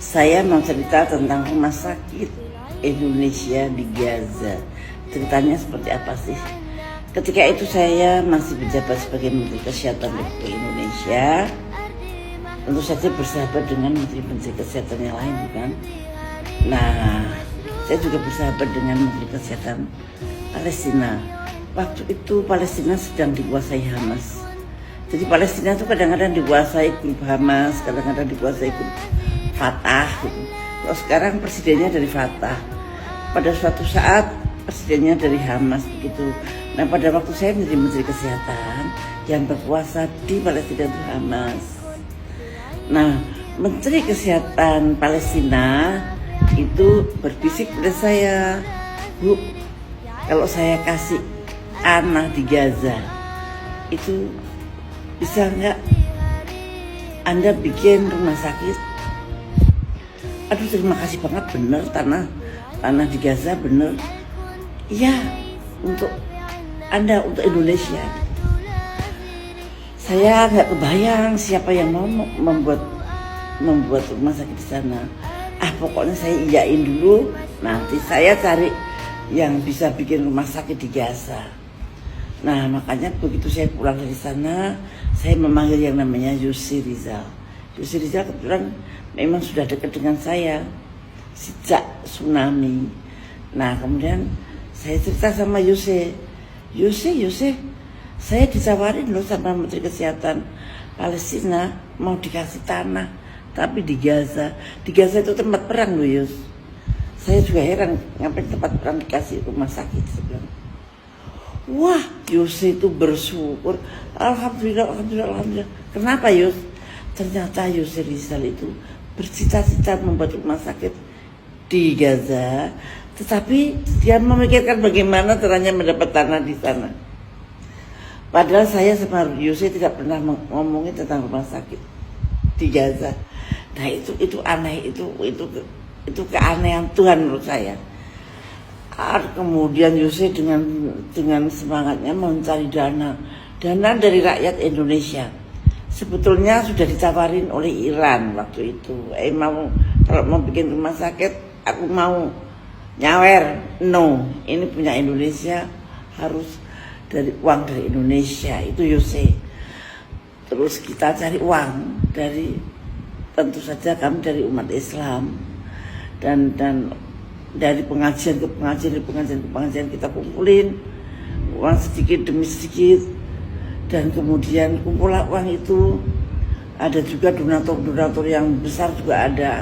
Saya mau cerita tentang rumah sakit Indonesia di Gaza. Ceritanya seperti apa sih? Ketika itu saya masih menjabat sebagai Menteri Kesehatan Republik Indonesia. Tentu saja bersahabat dengan Menteri-Menteri Kesehatan yang lain, bukan? Nah, saya juga bersahabat dengan Menteri Kesehatan Palestina. Waktu itu Palestina sedang dikuasai Hamas. Jadi Palestina itu kadang-kadang dikuasai grup Hamas, kadang-kadang dikuasai grup Fatah gitu. Kalau sekarang presidennya dari Fatah, pada suatu saat presidennya dari Hamas begitu. Nah, pada waktu saya menjadi Menteri Kesehatan, yang berkuasa di Palestina itu Hamas. Nah, Menteri Kesehatan Palestina itu berbisik pada saya, Bu, kalau saya kasih anak di Gaza, itu bisa nggak Anda bikin rumah sakit? Aduh, terima kasih banget, bener tanah di Gaza, bener. Iya, untuk Anda, untuk Indonesia. Saya nggak kebayang siapa yang mau membuat rumah sakit di sana. Pokoknya saya iyain dulu, nanti saya cari yang bisa bikin rumah sakit di Gaza. Nah, makanya begitu saya pulang dari sana, saya memanggil yang namanya Yusri Rizal. Yusri Rizal kebetulan memang sudah dekat dengan saya sejak tsunami. Nah, kemudian saya cerita sama Yusri, saya ditawarin loh sama Menteri Kesehatan Palestina mau dikasih tanah, tapi di Gaza. Di Gaza itu tempat perang loh, Yus. Saya juga heran, ngapain tempat perang dikasih rumah sakit. Wah, Yus itu bersyukur. Alhamdulillah. Kenapa, Yus? Ternyata Yus Rizal itu bercita-cita membuat rumah sakit di Gaza, tetapi dia memikirkan bagaimana caranya mendapat tanah di sana. Padahal saya sama Yusri tidak pernah ngomongin tentang rumah sakit di Gaza. Nah, itu aneh, itu keanehan Tuhan menurut saya. Kemudian Yusri dengan semangatnya mencari dana dari rakyat Indonesia. Sebetulnya sudah ditawarin oleh Iran waktu itu. Kalau mau bikin rumah sakit, aku mau nyawer. No, ini punya Indonesia, harus dari uang dari Indonesia, itu Yusri. Terus kita cari uang tentu saja kami dari umat Islam, dan dari pengajian ke pengajian kita kumpulin uang sedikit demi sedikit, dan kemudian kumpullah uang itu. Ada juga donatur yang besar juga ada.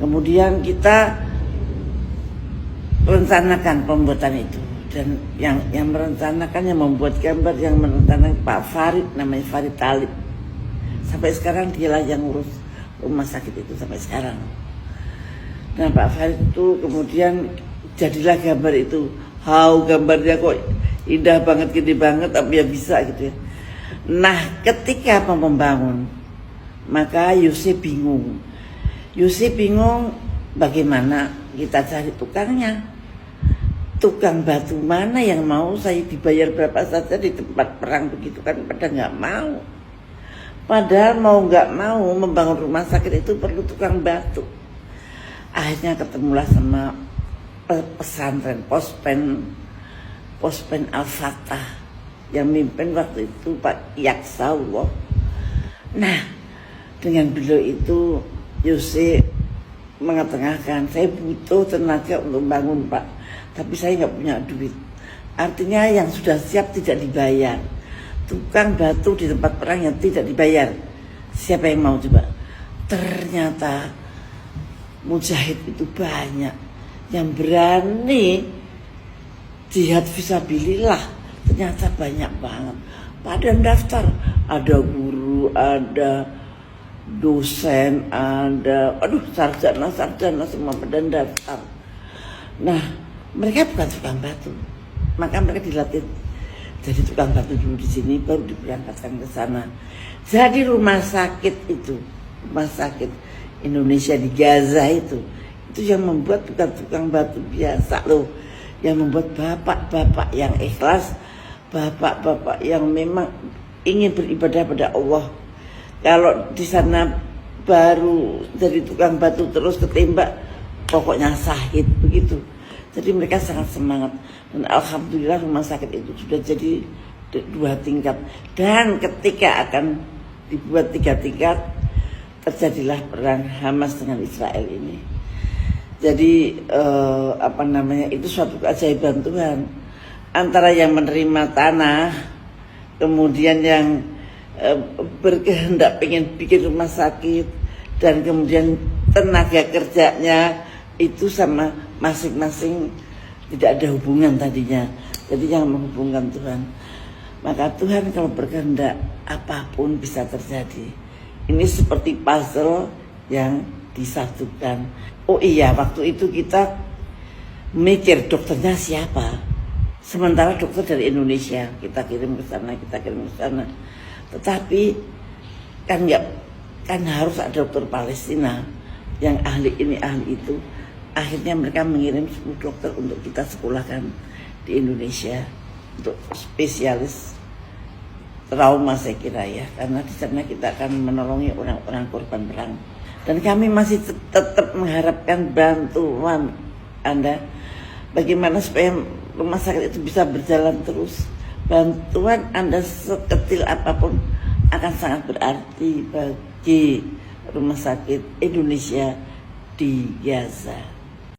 Kemudian kita rencanakan pembuatan itu, dan yang merencanakan, yang membuat gambar, yang merencanakan Pak Farid, namanya Farid Talib. Sampai sekarang dialah yang ngurus rumah sakit itu sampai sekarang. Nah, Pak Farid itu kemudian jadilah gambar itu. Gambarnya kok indah banget, gede banget, tapi ya bisa gitu ya. Nah, ketika mau membangun, maka Yusri bingung bagaimana kita cari tukangnya. Tukang batu mana yang mau saya dibayar berapa saja di tempat perang begitu kan, pada nggak mau. Padahal mau nggak mau membangun rumah sakit itu perlu tukang batu. Akhirnya ketemulah sama pesantren Pospen Al-Fatah yang mimpin waktu itu Pak Yaksaullah. Nah, dengan beliau itu Yusri mengetengahkan, saya butuh tenaga untuk bangun, Pak, tapi saya nggak punya duit. Artinya yang sudah siap tidak dibayar. Tukang batu di tempat perang yang tidak dibayar, siapa yang mau coba? Ternyata mujahid itu banyak yang berani jihad fisabilillah. Ternyata banyak banget. Pada daftar, ada guru, ada dosen, ada sarjana semua pada daftar. Nah, mereka bukan tukang batu, maka mereka dilatih jadi tukang batu dulu di sini, baru diberangkatkan ke sana. Jadi rumah sakit Indonesia di Gaza itu yang membuat bukan tukang batu biasa loh, yang membuat bapak-bapak yang ikhlas, bapak-bapak yang memang ingin beribadah pada Allah. Kalau di sana baru jadi tukang batu terus ketembak, pokoknya sakit begitu. Jadi mereka sangat semangat, dan alhamdulillah rumah sakit itu sudah jadi 2 tingkat, dan ketika akan dibuat 3 tingkat terjadilah perang Hamas dengan Israel ini. Jadi itu suatu keajaiban Tuhan, antara yang menerima tanah, kemudian yang berkehendak pengen bikin rumah sakit, dan kemudian tenaga kerjanya itu sama masing-masing tidak ada hubungan tadinya. Jadi yang menghubungkan Tuhan. Maka Tuhan kalau berkehendak, apapun bisa terjadi. Ini seperti puzzle yang disatukan. Oh iya, waktu itu kita mikir dokternya siapa. Sementara dokter dari Indonesia, kita kirim ke sana. Tetapi kan harus ada dokter Palestina yang ahli ini ahli itu. Akhirnya mereka mengirim 10 dokter untuk kita sekolahkan di Indonesia untuk spesialis trauma, saya kira ya, karena di sana kita akan menolongi orang-orang korban perang. Dan kami masih tetap mengharapkan bantuan Anda, bagaimana supaya rumah sakit itu bisa berjalan terus. Bantuan Anda sekecil apapun akan sangat berarti bagi rumah sakit Indonesia di Gaza.